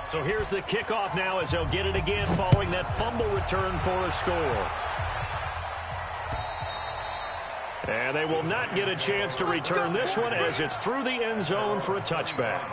So here's the kickoff now as they'll get it again following that fumble return for a score. And they will not get a chance to return this one as it's through the end zone for a touchback.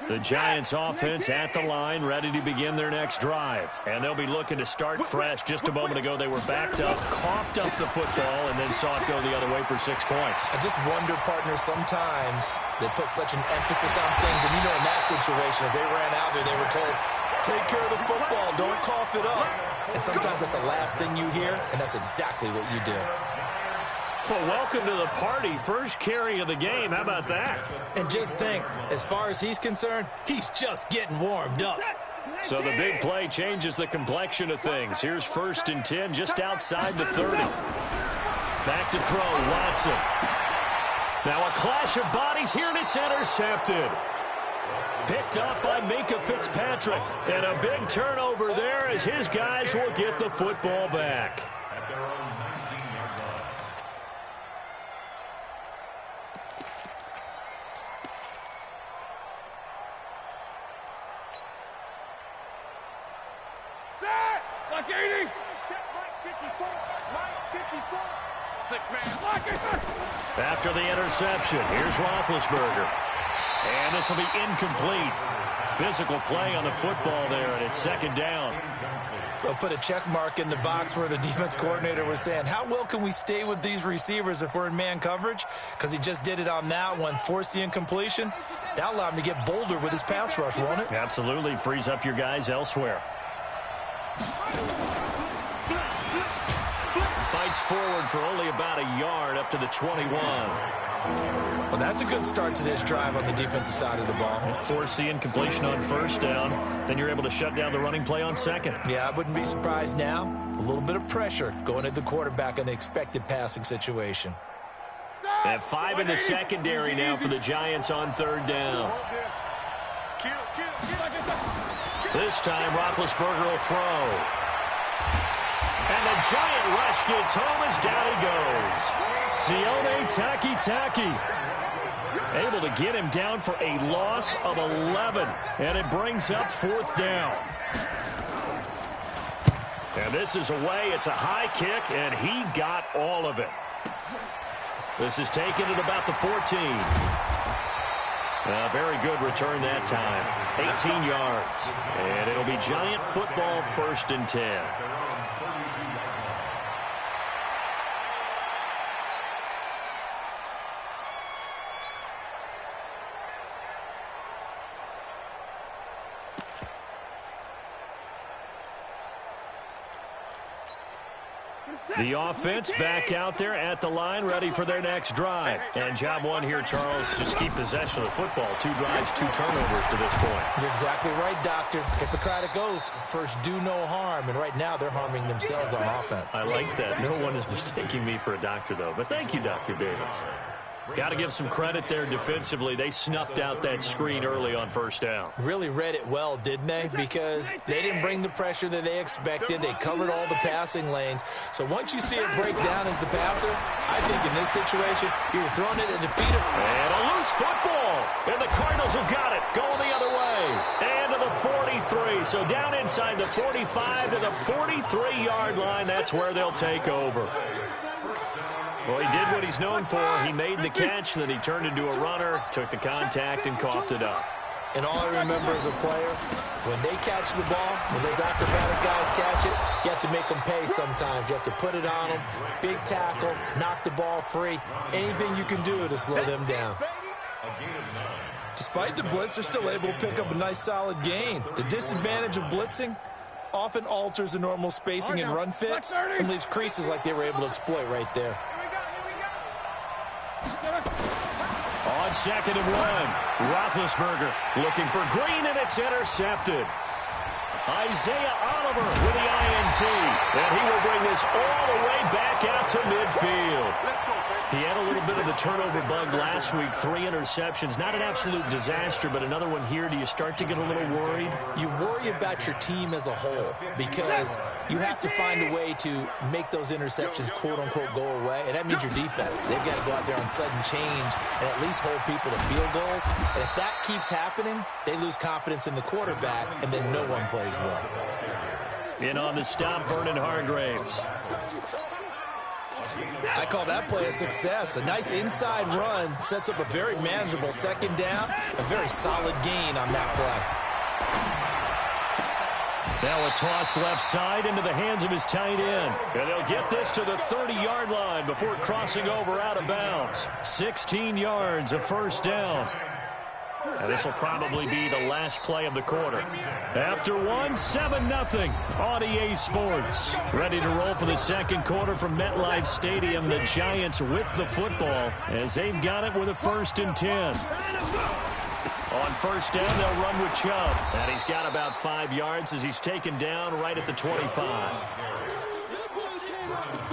The Giants offense at the line, ready to begin their next drive. And they'll be looking to start fresh. Just a moment ago, they were backed up, coughed up the football, and then saw it go the other way for 6 points. I just wonder, partner, sometimes they put such an emphasis on things. And, you know, in that situation, as they ran out there, they were told, take care of the football, don't cough it up. And sometimes that's the last thing you hear, and that's exactly what you do. Well, welcome to the party. First carry of the game. How about that? And just think, as far as he's concerned, he's just getting warmed up. So the big play changes the complexion of things. Here's 1st and 10 just outside the 30. Back to throw, Watson. Now a clash of bodies here, and it's intercepted. Picked off by Minkah Fitzpatrick. And a big turnover there as his guys will get the football back. After the interception, here's Roethlisberger. And this will be incomplete. Physical play on the football there, and it's 2nd down. They'll put a check mark in the box where the defense coordinator was saying, how well can we stay with these receivers if we're in man coverage? Because he just did it on that one, forced the incompletion. That allowed him to get bolder with his pass rush, won't it? Absolutely. Frees up your guys elsewhere. Fights forward for only about a yard up to the 21. Well, that's a good start to this drive on the defensive side of the ball. Force the incompletion on 1st down. Then you're able to shut down the running play on 2nd. Yeah, I wouldn't be surprised now. A little bit of pressure going at the quarterback in the expected passing situation. They have 5 in the secondary now for the Giants on 3rd down. This time, Roethlisberger will throw. And the Giant rush gets home as down he goes. Sione Takitaki able to get him down for a loss of 11. And it brings up 4th down. And this is away. It's a high kick, and he got all of it. This is taken at about the 14. Very good return that time. 18 yards. And it'll be Giant football 1st and 10. The offense back out there at the line, ready for their next drive. And job one here, Charles, just keep possession of the football. 2 drives, 2 turnovers to this point. You're exactly right, Doctor. Hippocratic oath, first do no harm. And right now they're harming themselves on offense. I like that. No one is mistaking me for a doctor, though. But thank you, Dr. Davis. Got to give some credit there defensively. They snuffed out that screen early on 1st down. Really read it well, didn't they? Because they didn't bring the pressure that they expected. They covered all the passing lanes. So once you see it break down as the passer, I think in this situation, you're throwing it and defeat him. And a loose football. And the Cardinals have got it. Going the other way. And to the 43. So down inside the 45 to the 43-yard line. That's where they'll take over. Well, he did what he's known for. He made the catch, then he turned into a runner, took the contact, and coughed it up. And all I remember as a player, when they catch the ball, when those acrobatic guys catch it, you have to make them pay sometimes. You have to put it on them, big tackle, knock the ball free, anything you can do to slow them down. Despite the blitz, they're still able to pick up a nice solid gain. The disadvantage of blitzing often alters the normal spacing and run fits and leaves creases like they were able to exploit right there. On 2nd and 1, Roethlisberger looking for Green, and it's intercepted. Isaiah Oliver with the INT, and he will bring this all the way back out to midfield. He had a little bit of the turnover bug last week, 3 interceptions. Not an absolute disaster, but another one here. Do you start to get a little worried? You worry about your team as a whole because you have to find a way to make those interceptions, quote-unquote, go away, and that means your defense. They've got to go out there on sudden change and at least hold people to field goals. And if that keeps happening, they lose confidence in the quarterback, and then no one plays well. In on the stop, Vernon Hargraves. I call that play a success. A nice inside run sets up a very manageable second down, a very solid gain on that play. Now a toss left side into the hands of his tight end. And they'll get this to the 30-yard line before crossing over out of bounds. 16 yards, a first down. And this will probably be the last play of the quarter. After one, 7-0 on EA Sports. Ready to roll for the second quarter from MetLife Stadium. The Giants with the football as they've got it with a 1st and 10. On first down, they'll run with Chubb. And he's got about 5 yards as he's taken down right at the 25.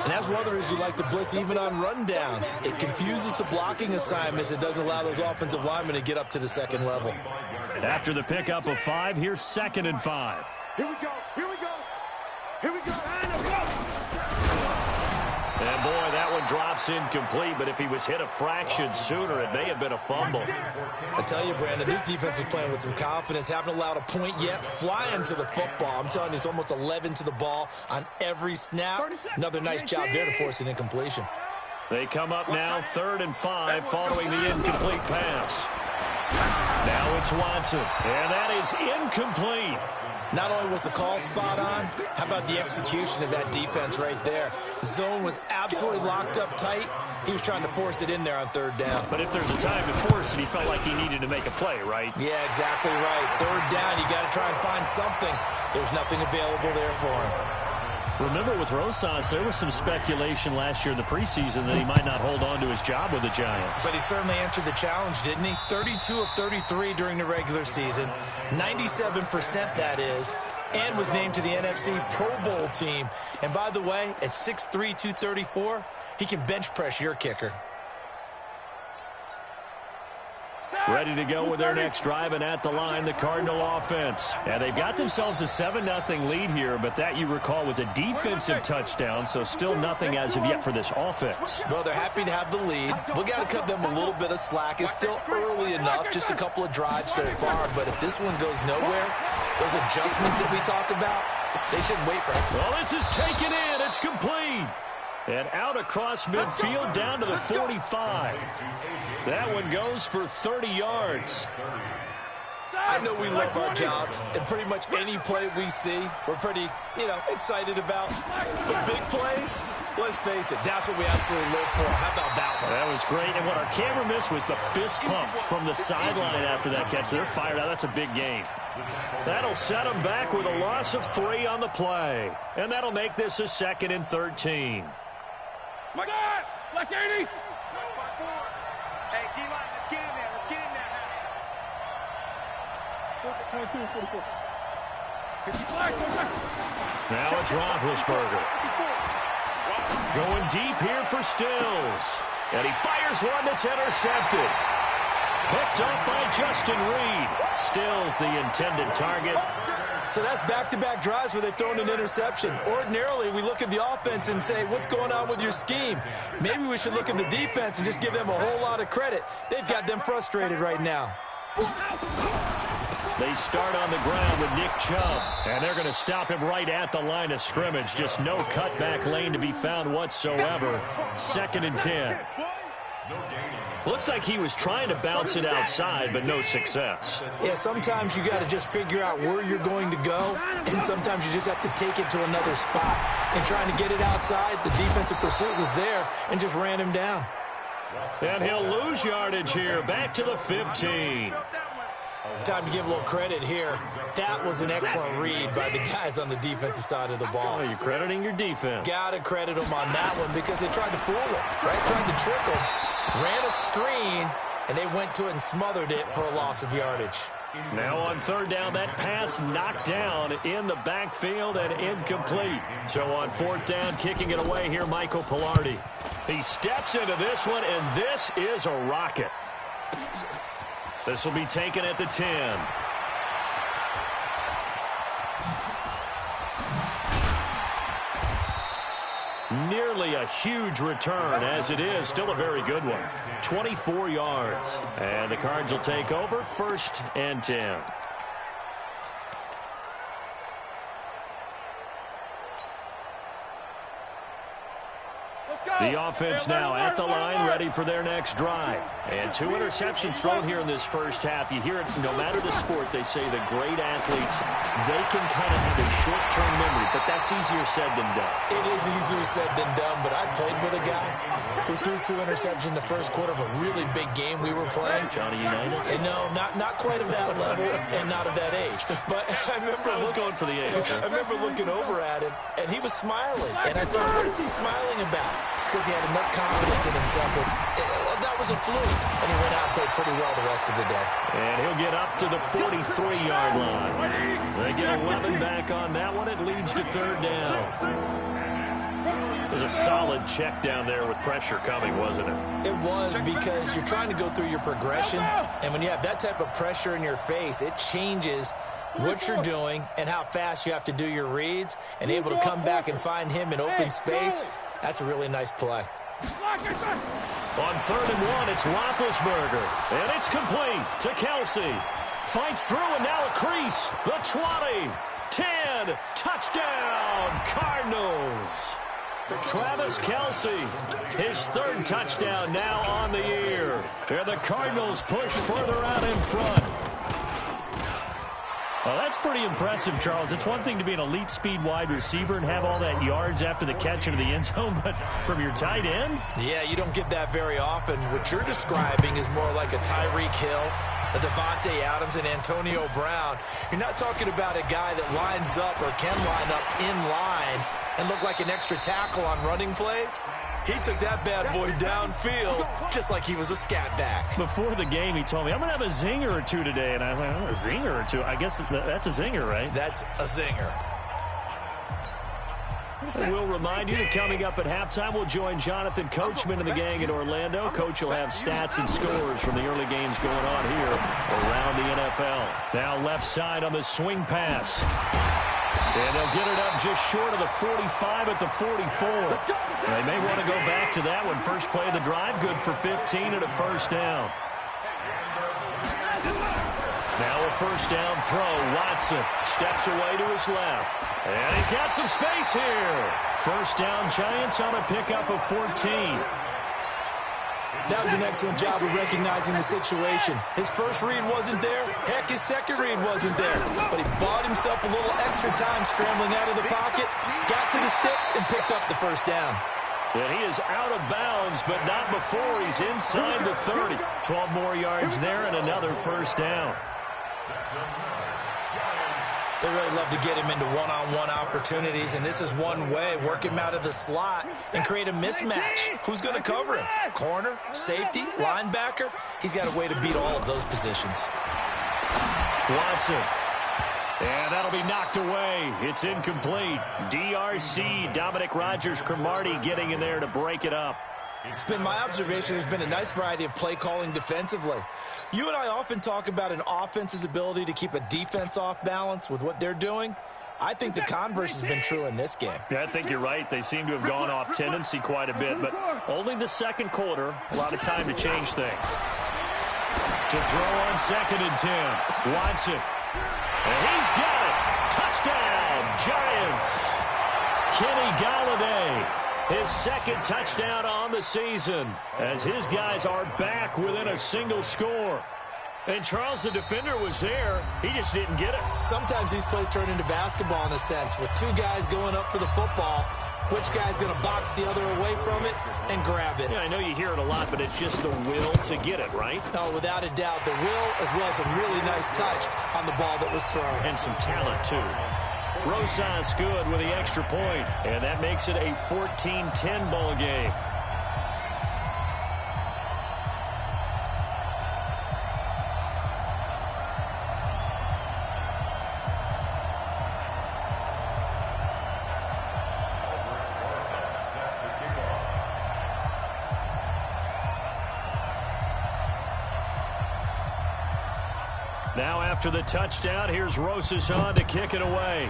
And that's one of the reasons you like to blitz even on rundowns. It confuses the blocking assignments. It doesn't allow those offensive linemen to get up to the second level. After the pickup of 5, here's 2nd and 5. Here we go. Here we go. Here we go. And, boy, that one drops incomplete, but if he was hit a fraction sooner, it may have been a fumble. I tell you, Brandon, this defense is playing with some confidence. Haven't allowed a point yet. Flying to the football. I'm telling you, it's almost 11 to the ball on every snap. Another nice job there to force an incompletion. They come up now, 3rd and 5, following the incomplete pass. Now it's Watson, and that is incomplete. Not only was the call spot on, how about the execution of that defense right there? Zone was absolutely locked up tight. He was trying to force it in there on 3rd down. But if there's a time to force it, he felt like he needed to make a play, right? Yeah, exactly right. 3rd down, you got to try and find something. There's nothing available there for him. Remember with Rosas, there was some speculation last year in the preseason that he might not hold on to his job with the Giants. But he certainly answered the challenge, didn't he? 32 of 33 during the regular season, 97% that is, and was named to the NFC Pro Bowl team. And by the way, at 6'3", 234, he can bench press your kicker. Ready to go with their next drive, and at the line, the Cardinal offense. And they've got themselves a 7-0 lead here, but that, you recall, was a defensive touchdown, so still nothing as of yet for this offense. Well, they're happy to have the lead. We got to cut them a little bit of slack. It's still early enough, just a couple of drives so far, but if this one goes nowhere, those adjustments that we talk about, they shouldn't wait for it. Well, this is taken in. It's complete. And out across midfield down to the 45. That one goes for 30 yards. I know we love our jobs, and pretty much any play we see, we're pretty, excited about. But big plays, let's face it, that's what we absolutely live for. How about that one? That was great, and what our camera missed was the fist pumps from the sideline after that catch. They're fired out. That's a big game. That'll set them back with a loss of 3 on the play. And that'll make this a 2nd and 13. My God! Like 80! Hey, D-line, let's get in there. Let's get in there. 22, 44. Now it's Roethlisberger. Going deep here for Stills. And he fires one that's intercepted. Picked up by Justin Reed. Stills the intended target. So that's back-to-back drives where they've thrown an interception. Ordinarily, we look at the offense and say, what's going on with your scheme? Maybe we should look at the defense and just give them a whole lot of credit. They've got them frustrated right now. They start on the ground with Nick Chubb, and they're going to stop him right at the line of scrimmage. Just no cutback lane to be found whatsoever. 2nd and 10. Looked like he was trying to bounce it outside, but no success. Yeah, sometimes you got to just figure out where you're going to go, and sometimes you just have to take it to another spot. And trying to get it outside, the defensive pursuit was there and just ran him down. And he'll lose yardage here, back to the 15. Time to give a little credit here. That was an excellent read by the guys on the defensive side of the ball. Oh, you're crediting your defense. Got to credit them on that one because they tried to fool him, right? Tried to trick him. Ran a screen, and they went to it and smothered it for a loss of yardage. Now on third down, that pass knocked down in the backfield and incomplete. So on fourth down, kicking it away here, Michael Pilardi. He steps into this one, and this is a rocket. This will be taken at the 10. Nearly a huge return, as it is. Still a very good one. 24 yards. And the Cards will take over, 1st and 10. The offense now at the line, ready for their next drive. And 2 interceptions thrown here in this first half. You hear it, no matter the sport, they say the great athletes, they can kind of have a short-term memory, but that's easier said than done. It is easier said than done, but I played with a guy who threw 2 interceptions in the first quarter of a really big game we were playing. Johnny Unitas? And no, not quite of that level and not of that age. But I was going for the age. I remember looking over at him, and he was smiling. And I thought, what is he smiling about? It's because he had enough confidence in himself that was a fluke. And he went out and played pretty well the rest of the day. And he'll get up to the 43-yard line. They get 11 back on that one. It leads to third down. It was a solid check down there with pressure coming, wasn't it? It was, because you're trying to go through your progression, and when you have that type of pressure in your face, it changes what you're doing and how fast you have to do your reads, and able to come back and find him in open space. That's a really nice play. On 3rd and 1, it's Roethlisberger, and it's complete to Kelsey. Fights through, and now a crease. The 20, 10, touchdown, Cardinals. Travis Kelsey, his 3rd touchdown now on the year. And the Cardinals push further out in front. Well, that's pretty impressive, Charles. It's one thing to be an elite speed wide receiver and have all that yards after the catch into the end zone, but from your tight end? Yeah, you don't get that very often. What you're describing is more like a Tyreek Hill, a Devontae Adams, and Antonio Brown. You're not talking about a guy that lines up or can line up in line and look like an extra tackle on running plays. He took that bad boy downfield just like he was a scat back. Before the game, he told me, I'm going to have a zinger or two today. And I was like, oh, a zinger or two? I guess that's a zinger, right? That's a zinger. We'll remind you that coming up at halftime, we'll join Jonathan Coachman and the gang in Orlando. Coach will have stats and scores from the early games going on here around the NFL. Now left side on the swing pass. And they'll get it up just short of the 45 at the 44. They may want to go back to that one. First play of the drive, good for 15 and a 1st down. Now a 1st down throw. Watson steps away to his left. And he's got some space here. 1st down, Giants on a pickup of 14. That was an excellent job of recognizing the situation. His first read wasn't there. Heck, his second read wasn't there. But he bought himself a little extra time scrambling out of the pocket, got to the sticks, and picked up the 1st down. And he is out of bounds, but not before he's inside the 30. 12 more yards there and another 1st down. They really love to get him into one-on-one opportunities, and this is one way. Work him out of the slot and create a mismatch. Who's going to cover him? Corner, safety, linebacker? He's got a way to beat all of those positions. Watson. And that'll be knocked away. It's incomplete. DRC, Dominic Rodgers-Cromartie getting in there to break it up. It's been my observation there's been a nice variety of play calling defensively. You and I often talk about an offense's ability to keep a defense off balance with what they're doing. I think the converse has been true in this game. Yeah, I think you're right. They seem to have gone off tendency quite a bit, but only the 2nd quarter, a lot of time to change things. To throw on 2nd and 10. Watson. And he's got it. Touchdown, Giants. Kenny Golladay. His 2nd touchdown on the season as his guys are back within a single score. And Charles, the defender, was there. He just didn't get it. Sometimes these plays turn into basketball in a sense, with 2 guys going up for the football. Which guy's going to box the other away from it and grab it? Yeah, I know you hear it a lot, but it's just the will to get it, right? Oh, without a doubt, the will as well as a really nice touch on the ball that was thrown. And some talent, too. Rosas good with the extra point, and that makes it a 14-10 ball game. Now after the touchdown, here's Rosashan to kick it away.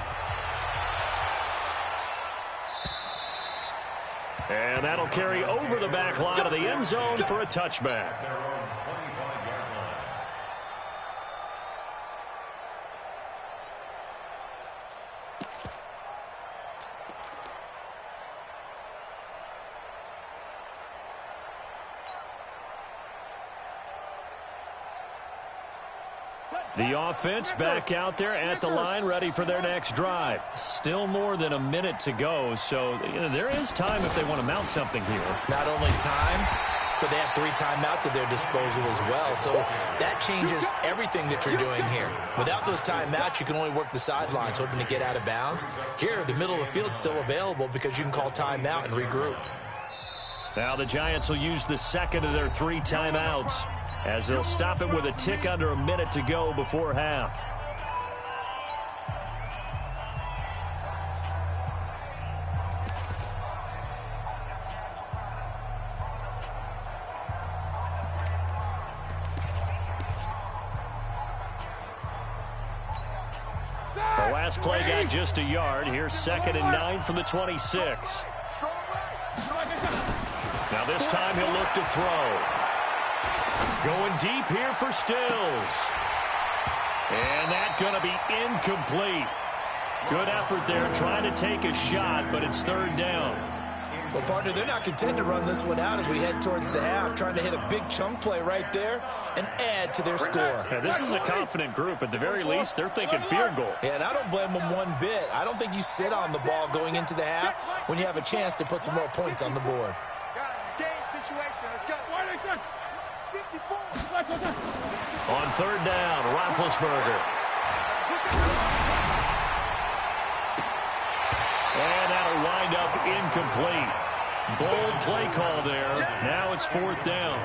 And that'll carry over the back line of the end zone for a touchback. The offense back out there at the line, ready for their next drive. Still more than a minute to go, so there is time if they want to mount something here. Not only time, but they have 3 timeouts at their disposal as well, so that changes everything that you're doing here. Without those timeouts, you can only work the sidelines, hoping to get out of bounds. Here, the middle of the field's still available because you can call timeout and regroup. Now the Giants will use the second of their 3 timeouts, as they'll stop it with a tick under a minute to go before half. The last play got just a yard. Here's 2nd and 9 from the 26. Now this time he'll look to throw. Going deep here for Stills. And that's going to be incomplete. Good effort there trying to take a shot, but it's 3rd down. Well, partner, they're not content to run this one out as we head towards the half, trying to hit a big chunk play right there and add to their score. Yeah, this is a confident group. At the very least, they're thinking field goal. Yeah, and I don't blame them one bit. I don't think you sit on the ball going into the half when you have a chance to put some more points on the board. Guys, game situation. Let's go. On 3rd down, Roethlisberger. And that'll wind up incomplete. Bold play call there. Now it's 4th down.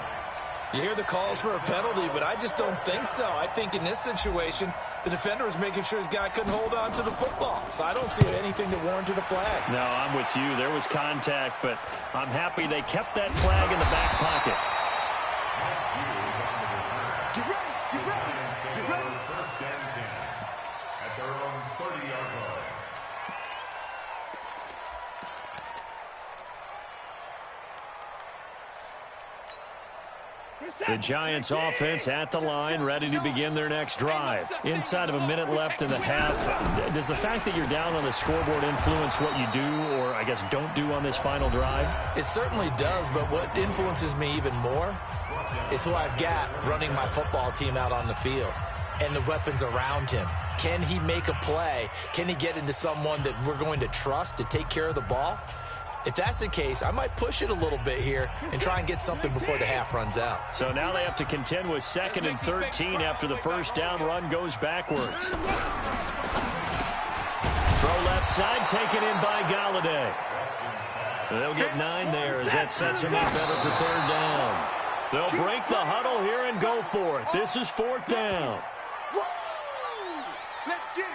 You hear the calls for a penalty, but I just don't think so. I think in this situation, the defender was making sure his guy couldn't hold on to the football. So I don't see anything that warranted a flag. No, I'm with you. There was contact, but I'm happy they kept that flag in the back pocket. Get ready, get ready, get ready. 1st and 10 at their own 30-yard line. The Giants offense at the line, ready to begin their next drive. Inside of a minute left in the half, does the fact that you're down on the scoreboard influence what you do, or I guess don't do on this final drive? It certainly does, but what influences me even more is who I've got running my football team out on the field and the weapons around him. Can he make a play? Can he get into someone that we're going to trust to take care of the ball? If that's the case, I might push it a little bit here and try and get something before the half runs out. So now they have to contend with 2nd and 13 after the 1st down run goes backwards. Throw left side, taken in by Galladay. They'll get 9 there as that sets them up better for 3rd down. They'll break the huddle here and go for it. This is 4th down. Let's get it.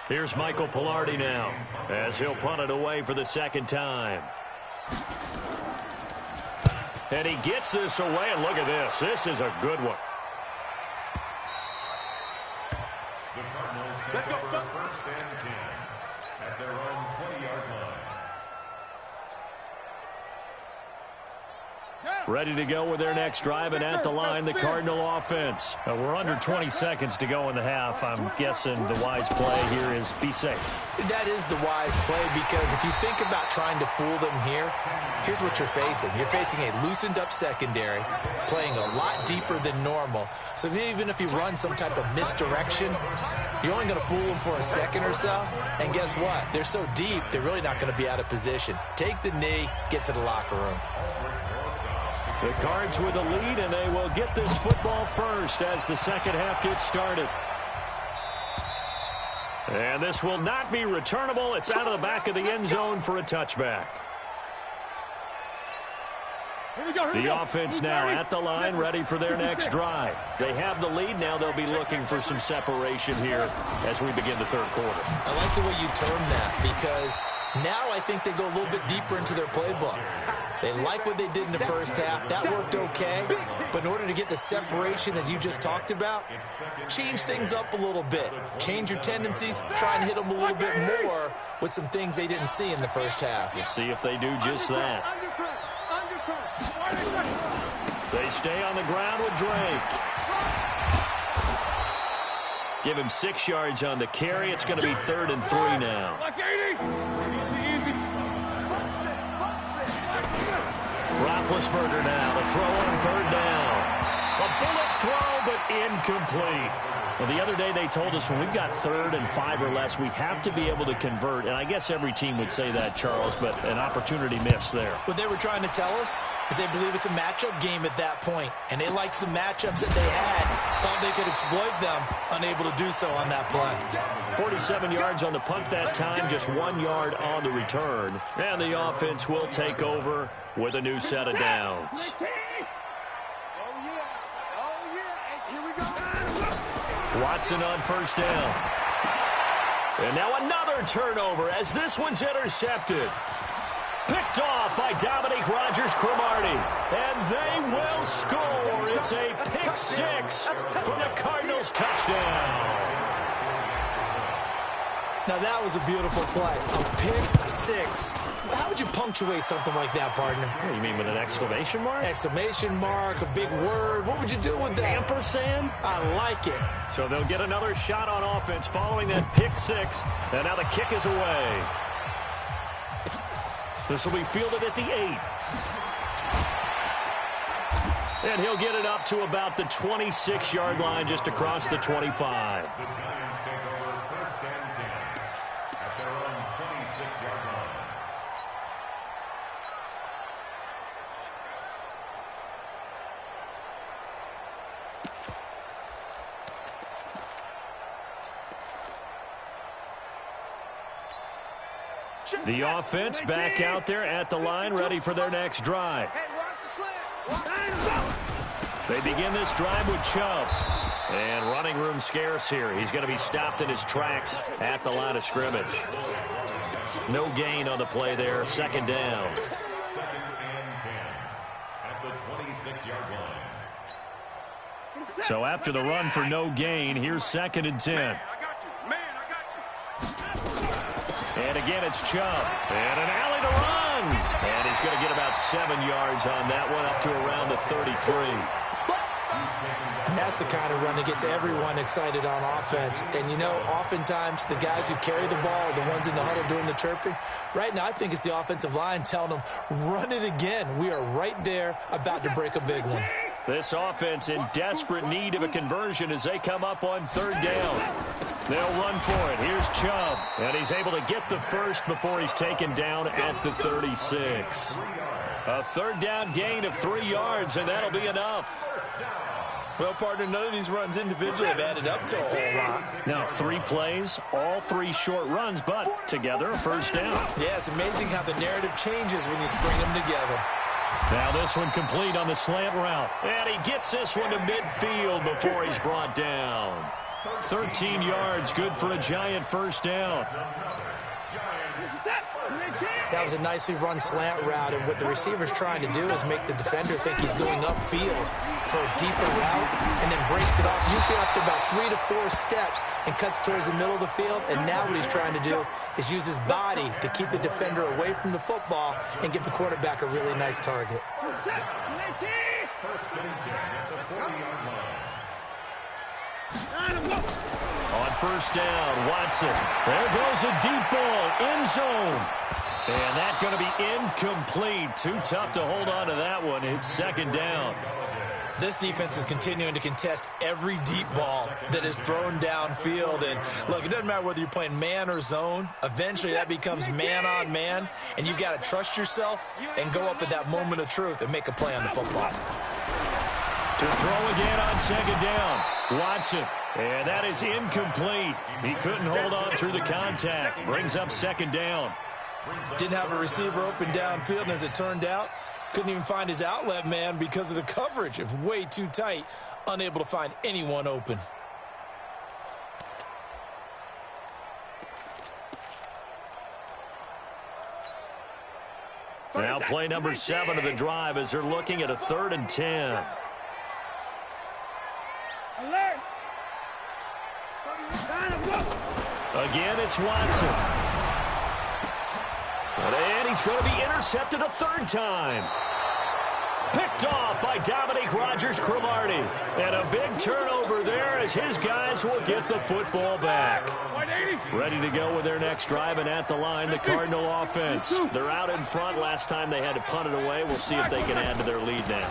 Here's Michael Pilardi now as he'll punt it away for the 2nd time. And he gets this away, and look at this. This is a good one. The Cardinals take over 1st and 10 at their own 20-yard line. Ready to go with their next drive, and at the line, the Cardinal offense. We're under 20 seconds to go in the half. I'm guessing the wise play here is be safe. That is the wise play, because if you think about trying to fool them here, here's what you're facing. You're facing a loosened-up secondary, playing a lot deeper than normal. So even if you run some type of misdirection, you're only going to fool them for a second or so. And guess what? They're so deep, they're really not going to be out of position. Take the knee, get to the locker room. The Cards with a lead, and they will get this football first as the 2nd half gets started. And this will not be returnable. It's out of the back of the end zone for a touchback. The offense now at the line, ready for their next drive. They have the lead. Now they'll be looking for some separation here as we begin the 3rd quarter. I like the way you term that, because now I think they go a little bit deeper into their playbook. They like what they did in the first half. That worked okay. But in order to get the separation that you just talked about, change things up a little bit. Change your tendencies. Try and hit them a little bit more with some things they didn't see in the first half. We'll see if they do just that. They stay on the ground with Drake. Give him 6 yards on the carry. It's going to be 3rd and 3 now. Roethlisberger now to throw on 3rd down. A bullet throw, but incomplete. Well, the other day they told us when we've got 3rd and 5 or less, we have to be able to convert. And I guess every team would say that, Charles, but an opportunity missed there. What they were trying to tell us is they believe it's a matchup game at that point. And they liked some matchups that they had, thought they could exploit them, unable to do so on that play. 47 yards on the punt that time, just 1 yard on the return. And the offense will take over with a new set of downs. Watson on 1st down. And now another turnover as this one's intercepted. Picked off by Dominique Rodgers-Cromartie. And they will score. It's a pick 6 for the Cardinals touchdown. Now that was a beautiful play. A pick 6. How would you punctuate something like that, partner? What do you mean, with an exclamation mark? Exclamation mark, a big word. What would you do with that? Ampersand? I like it. So they'll get another shot on offense following that pick 6. And now the kick is away. This will be fielded at the 8. And he'll get it up to about the 26-yard line, just across the 25. The Giants take over 1st and 10 at their own 26-yard line. The offense back out there at the line, ready for their next drive. They begin this drive with Chubb. And running room scarce here. He's going to be stopped in his tracks at the line of scrimmage. No gain on the play there. 2nd down. 2nd and 10 at the 26-yard line. So after the run for no gain, here's 2nd and 10. And again, it's Chubb. And an alley to run. And he's going to get about 7 yards on that one, up to around the 33. And that's the kind of run that gets everyone excited on offense. And, you know, oftentimes the guys who carry the ball, the ones in the huddle doing the chirping, right now I think it's the offensive line telling them, run it again. We are right there about to break a big one. This offense in desperate need of a conversion as they come up on 3rd down. They'll run for it. Here's Chubb. And he's able to get the first before he's taken down at the 36. A 3rd down gain of 3 yards, and that'll be enough. Well, partner, none of these runs individually have added up to a whole lot. Now, 3 plays, all 3 short runs, but together, a 1st down. Yeah, it's amazing how the narrative changes when you string them together. Now this one complete on the slant route. And he gets this one to midfield before he's brought down. 13 yards, good for a Giant 1st down. That was a nicely run slant route, and what the receiver's trying to do is make the defender think he's going upfield for a deeper route, and then breaks it off, usually after about 3 to 4 steps, and cuts towards the middle of the field. And now what he's trying to do is use his body to keep the defender away from the football and give the quarterback a really nice target. 1st and 10 at the 40-yard line. On 1st down, Watson. There goes a deep ball, end zone. And that's going to be incomplete. Too tough to hold on to that one. It's 2nd down. This defense is continuing to contest every deep ball that is thrown downfield. And, look, it doesn't matter whether you're playing man or zone. Eventually, that becomes man on man. And you've got to trust yourself and go up at that moment of truth and make a play on the football. To throw again on 2nd down. Watson. And that is incomplete. He couldn't hold on through the contact. Brings up 2nd down. Didn't have a receiver open downfield, and as it turned out, couldn't even find his outlet man because of the coverage. It was way too tight, unable to find anyone open. Now play number 7 of the drive as they're looking at a 3rd and 10. Alert. Again, it's Watson. And he's going to be intercepted a 3rd time. Picked off by Dominique Rodgers-Cromartie. And a big turnover there as his guys will get the football back. Ready to go with their next drive, and at the line, the Cardinal offense. They're out in front. Last time they had to punt it away. We'll see if they can add to their lead now.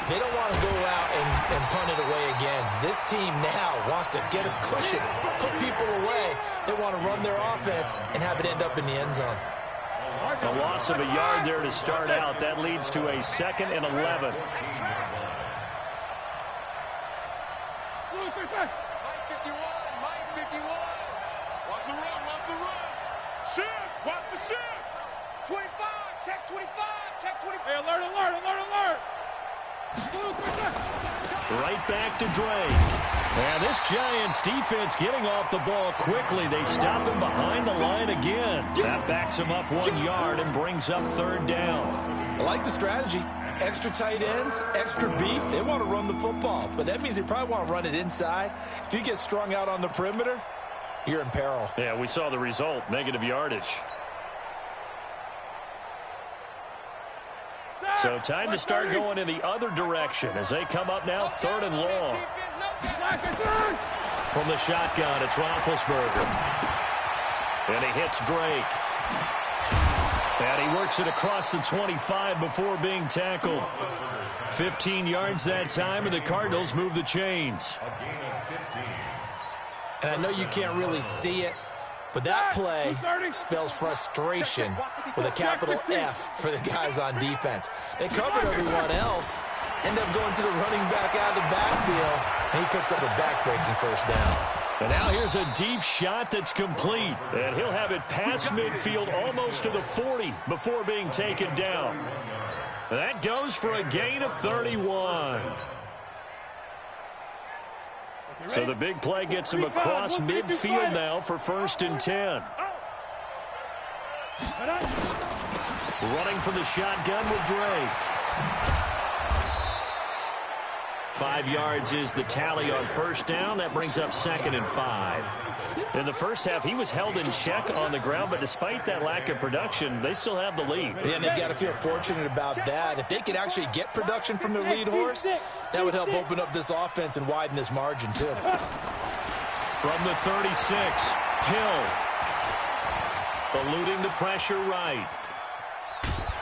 They don't want to go out and punt it away again. This team now wants to get a cushion, put people away. They want to run their offense and have it end up in the end zone. A loss of a yard there to start out. That leads to a 2nd and 11. Mike 51. Mike 51. Watch the run. Watch the run. Shift. Watch the shift. 25. Check 25. Check 25. Hey, alert, alert, alert, alert. Right back to Drake. And this Giants defense getting off the ball quickly. They stop him behind the line again. That backs him up 1 yard and brings up 3rd down. I like the strategy. Extra tight ends, extra beef. They want to run the football, but that means they probably want to run it inside. If you get strung out on the perimeter, you're in peril. Yeah, we saw the result, negative yardage. So time to start going in the other direction as they come up now 3rd and long. From the shotgun, it's Roethlisberger. And he hits Drake. And he works it across the 25 before being tackled. 15 yards that time, and the Cardinals move the chains. And I know you can't really see it, but that play spells frustration with a capital F for the guys on defense. They covered everyone else, end up going to the running back out of the backfield, and he picks up a back-breaking 1st down. And now here's a deep shot that's complete. And he'll have it past midfield almost to the 40 before being taken down. That goes for a gain of 31. So the big play gets him across midfield now for 1st and 10. Running from the shotgun with Drake. 5 yards is the tally on 1st down. That brings up 2nd and 5. In the first half, he was held in check on the ground, but despite that lack of production, they still have the lead. Yeah, and they've got to feel fortunate about that. If they could actually get production from their lead horse, that would help open up this offense and widen this margin, too. From the 36, Hill. Eluding the pressure right.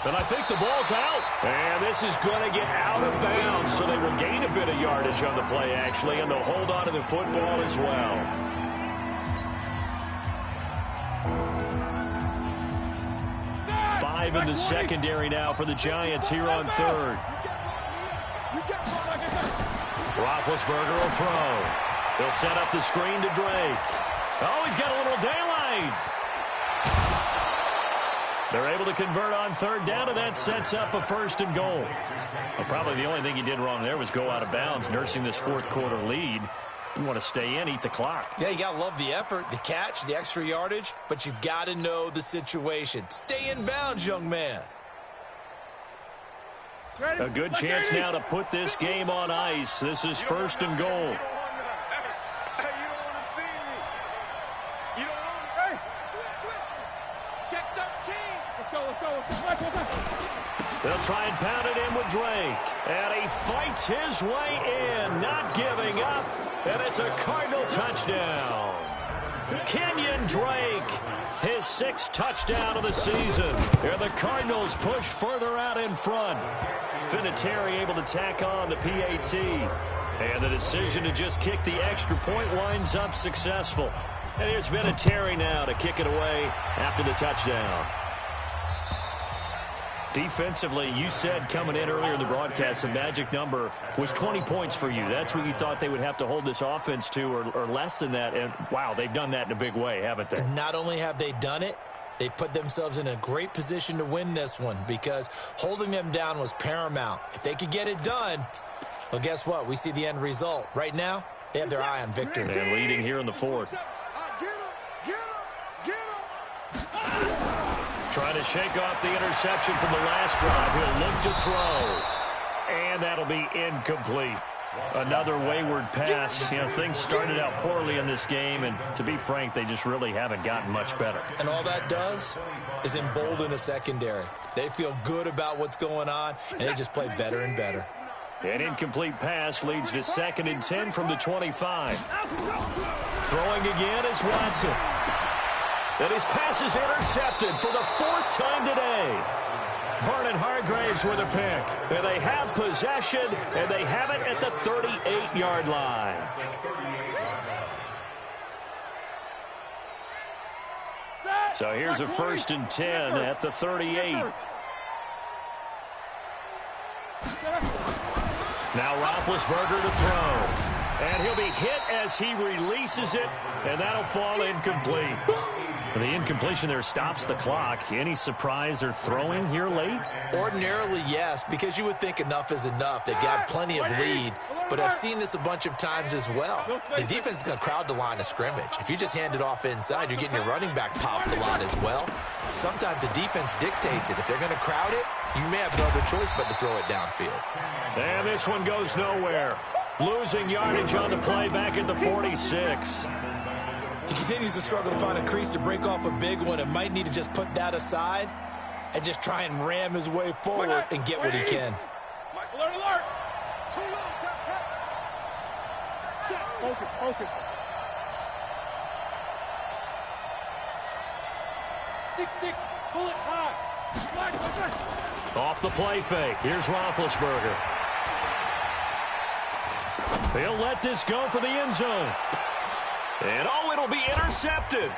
And I think the ball's out. And this is going to get out of bounds, so they will gain a bit of yardage on the play, actually, and they'll hold on to the football as well. Five in the secondary now for the Giants here on 3rd. Roethlisberger will throw. They'll set up the screen to Drake. Oh, he's got a little daylight. They're able to convert on 3rd down, and that sets up a 1st and goal. Well, probably the only thing he did wrong there was go out of bounds, nursing this 4th quarter lead. You want to stay in, eat the clock. Yeah, you got to love the effort, the catch, the extra yardage, but you got to know the situation. Stay in bounds, young man. A good chance now to put this game on ice. This is 1st and goal. They'll try and pound it in with Drake. And he fights his way in, not giving up. And it's a Cardinal touchdown. Kenyon Drake, his 6th touchdown of the season. And the Cardinals push further out in front. Vinatieri able to tack on the PAT. And the decision to just kick the extra point winds up successful. And here's Vinatieri now to kick it away after the touchdown. Defensively, you said coming in earlier in the broadcast, the magic number was 20 points for you. That's what you thought they would have to hold this offense to, or less than that. And, wow, they've done that in a big way, haven't they? Not only have they done it, they put themselves in a great position to win this one because holding them down was paramount. If they could get it done, well, guess what? We see the end result. Right now, they have their eye on victory. And leading here in the 4th. Trying Trying to shake off the interception from the last drive. He'll look to throw. And that'll be incomplete. Another wayward pass. You know, things started out poorly in this game, and to be frank, they just really haven't gotten much better. And all that does is embolden a secondary. They feel good about what's going on, and they just play better and better. An incomplete pass leads to 2nd and 10 from the 25. Throwing again is Watson. And his pass is intercepted for the 4th time today. Vernon Hargraves with a pick. And they have possession, and they have it at the 38-yard line. So here's a 1st and 10 at the 38. Now Roethlisberger to throw. And he'll be hit as he releases it, and that'll fall incomplete. The incompletion there stops the clock. Any surprise they're throwing here late? Ordinarily, yes, because you would think enough is enough. They've got plenty of lead, but I've seen this a bunch of times as well. The defense is going to crowd the line of scrimmage. If you just hand it off inside, you're getting your running back popped a lot as well. Sometimes the defense dictates it. If they're going to crowd it, you may have no other choice but to throw it downfield. And this one goes nowhere. Losing yardage on the play back at the 46. He continues to struggle to find a crease to break off a big one and might need to just put that aside and just try and ram his way forward and get what he can. Alert, alert. Too low, check. Focus, focus. 6-6, pull it high. Off the play fake. Here's Roethlisberger. He'll let this go for the end zone. And, oh, it'll be intercepted.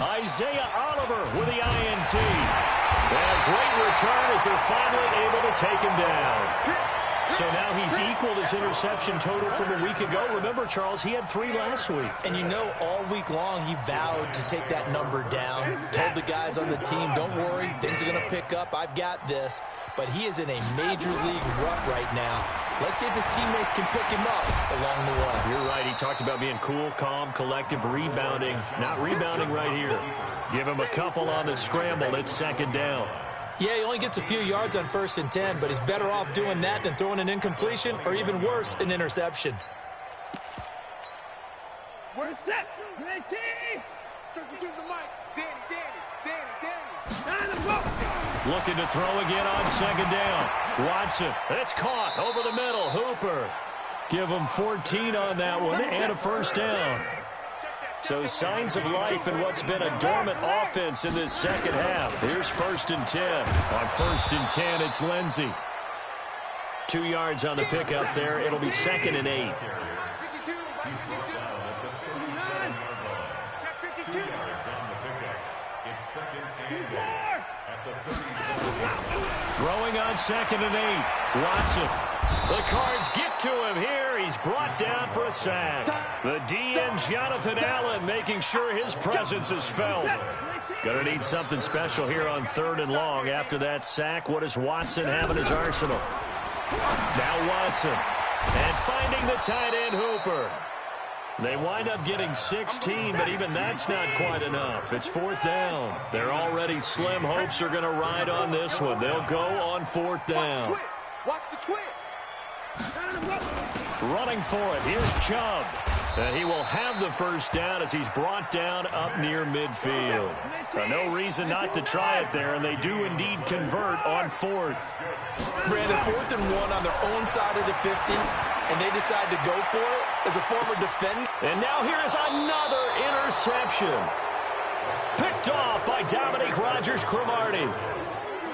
Isaiah Oliver with the INT. And a great return as they're finally able to take him down. So now he's equaled his interception total from a week ago. Remember, Charles, he had 3 last week. And you know, all week long he vowed to take that number down. Told the guys on the team, don't worry, things are going to pick up. I've got this. But he is in a major league rut right now. Let's see if his teammates can pick him up along the way. You're right. He talked about being cool, calm, collective, rebounding. Not rebounding right here. Give him a couple on the scramble. It's 2nd down. Yeah, he only gets a few yards on 1st and 10, but he's better off doing that than throwing an incompletion or even worse, an interception. We're set. Great team. To the mic. Danny. Looking to throw again on 2nd down. Watson. It's caught over the middle. Hooper. Give him 14 on that one and a 1st down. So signs of life in what's been a dormant offense in this 2nd half. Here's 1st and 10. On 1st and 10, it's Lindsey. 2 yards on the pickup there. It'll be 2nd and 8. Throwing on 2nd and 8. Watson. The Cards get to him here. He's brought down for a sack. The DN, Jonathan Allen, making sure his presence is felt. Going to need something special here on 3rd and long. After that sack, what does Watson have in his arsenal? Now Watson. And finding the tight end, Hooper. They wind up getting 16, but even that's not quite enough. It's 4th down. They're already slim hopes are going to ride on this one. They'll go on 4th down. Watch the twist. Running for it. Here's Chubb. And he will have the 1st down as he's brought down up near midfield. No reason not to try it there, and they do indeed convert on 4th. Brandon, 4th and 1 on their own side of the 50, and they decide to go for it as a former defender. And now here is another interception. Picked off by Dominique Rodgers-Cromartie.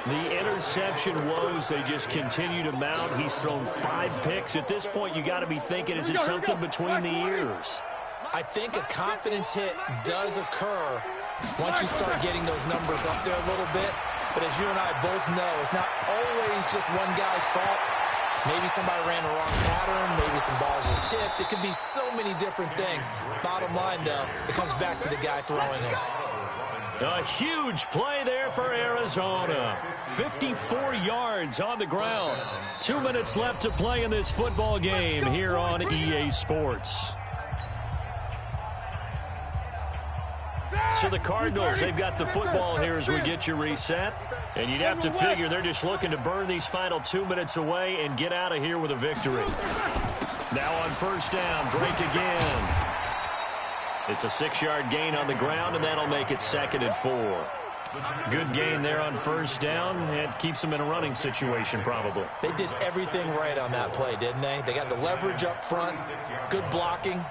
The interception woes, they just continue to mount. He's thrown 5 picks. At this point, you got to be thinking, is it something between the ears? I think a confidence hit does occur once you start getting those numbers up there a little bit. But as you and I both know, it's not always just one guy's fault. Maybe somebody ran the wrong pattern. Maybe some balls were tipped. It could be so many different things. Bottom line, though, it comes back to the guy throwing it. A huge play there for Arizona. 54 yards on the ground. 2 minutes left to play in this football game here on EA Sports. So the Cardinals, they've got the football here as we get you reset. And you'd have to figure they're just looking to burn these final 2 minutes away and get out of here with a victory. Now on first down, Drake again. It's a 6-yard gain on the ground, and that'll make it 2nd and 4. Good gain there on first down. It keeps them in a running situation probably. They did everything right on that play, didn't they? They got the leverage up front, good blocking,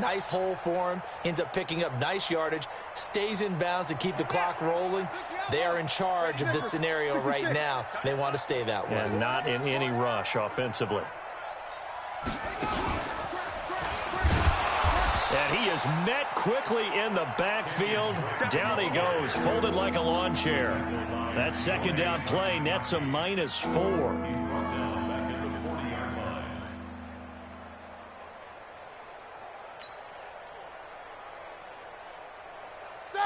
nice hole for him, ends up picking up nice yardage, stays in bounds to keep the clock rolling. They are in charge of this scenario right now. They want to stay that way. And not in any rush offensively. And he is met quickly in the backfield. Down he goes, folded like a lawn chair. That second down play nets a -4.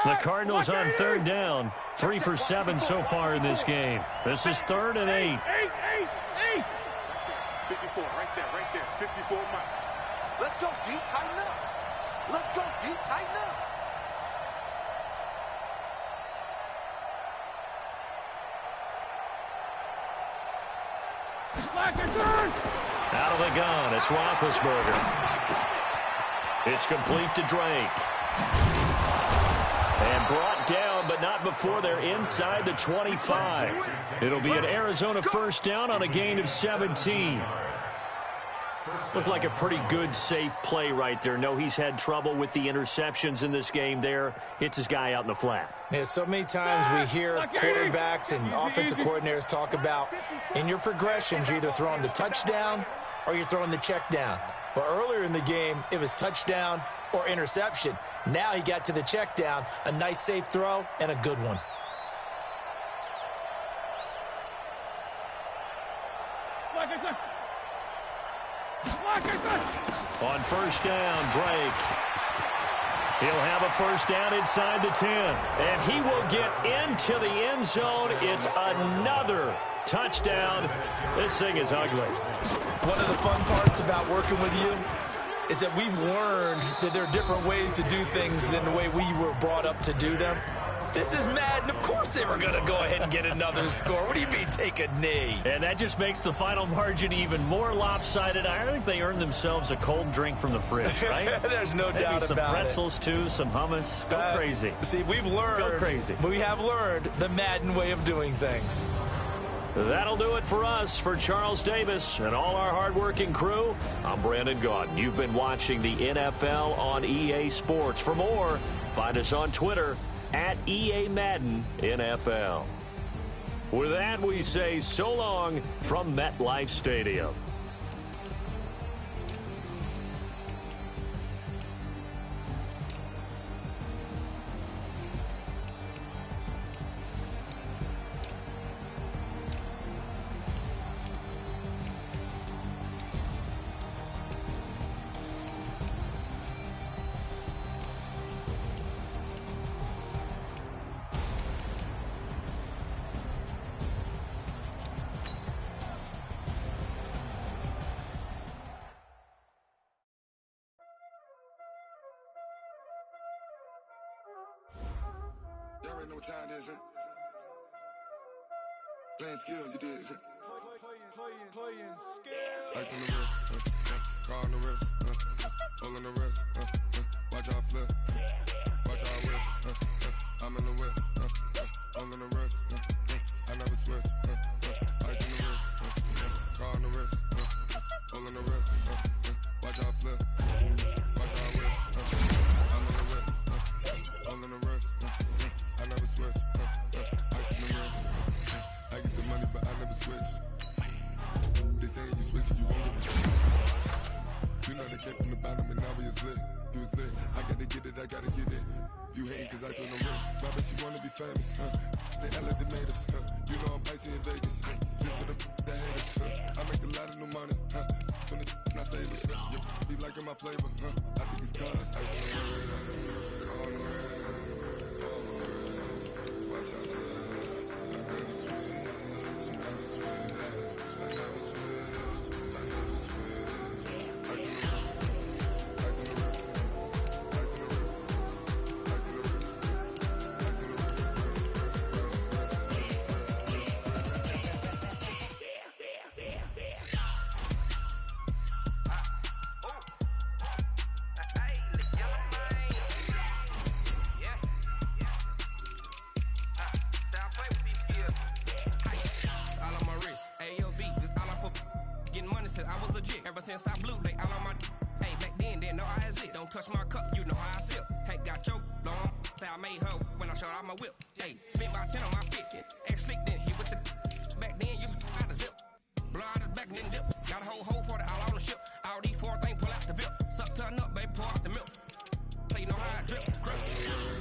The Cardinals on third down. 3 for 7 so far in this game. This is 3rd and 8. 54, right there, 54 miles. Let's go, D, tighten up. Let's go, D, tighten up. Out of the gun, it's Roethlisberger. It's complete to Drake. And brought down, but not before they're inside the 25. It'll be an Arizona first down on a gain of 17. Looked like a pretty good, safe play right there. No, he's had trouble with the interceptions in this game there. Hits his guy out in the flat. Yeah, so many times we hear quarterbacks and offensive coordinators talk about in your progressions, you're either throwing the touchdown or you're throwing the check down. But earlier in the game, it was touchdown or interception. Now he got to the check down, a nice safe throw, and a good one. On first down, Drake. He'll have a first down inside the 10. And he will get into the end zone. It's another touchdown. This thing is ugly. One of the fun parts about working with you is that we've learned that there are different ways to do things than the way we were brought up to do them. This is Madden. Of course they were going to go ahead and get another score. What do you mean take a knee? And that just makes the final margin even more lopsided. I think they earned themselves a cold drink from the fridge, right? There's no doubt about it. Maybe some pretzels, too, some hummus. Go crazy. See, we've learned. Go crazy. We have learned the Madden way of doing things. That'll do it for us. For Charles Davis and all our hardworking crew, I'm Brandon Gaudin. You've been watching the NFL on EA Sports. For more, find us on Twitter at EA Madden NFL. With that, we say so long from MetLife Stadium. Y'all already know what time it is, huh? Playing skills, you did, huh? Playing skills. Ice on the wrist, car on the wrist, hole in the wrist, watch out flip, watch out whip, I'm in the whip, hole in the wrist, I never switch, ice on the wrist, car on the wrist, hole in the wrist, watch out flip, watch out whip, I'm in the whip, hole in the wrist, I never switch, ice in the wrist, I get the money but I never switch. They say you switch it, you won't get it. You know they came from the bottom and now we is lit. You was lit, I gotta get it, I gotta get it. You hating cause ice on the wrist, why bet you wanna be famous, They elevated us, you know I'm icy in Vegas, this for the that hate us, I make a lot of new money, when the not save us, you be liking my flavor, I think it's cause ice on the wrist, on the wrist, watch out for this, I never switch, I never switch, I never switch, I never switch, ice on the wrist, ice on the wrist, ice on the wrist, ice on the wrist, since I was a jit. Ever since I blew, they all on my hey, back then, didn't know I exist. Don't touch my cup, you know how I sip. Hey, got your long, say I made her when I showed out my whip. Hey, spent my 10 on my fit. Ex-slick, then hit with the back then, used to out the zip. Blow out his back and then dip. Got a whole party all on the ship. All these 4 things pull out the VIP. Suck to a nut, baby, pour out the milk. Play you know how I drip. Crust.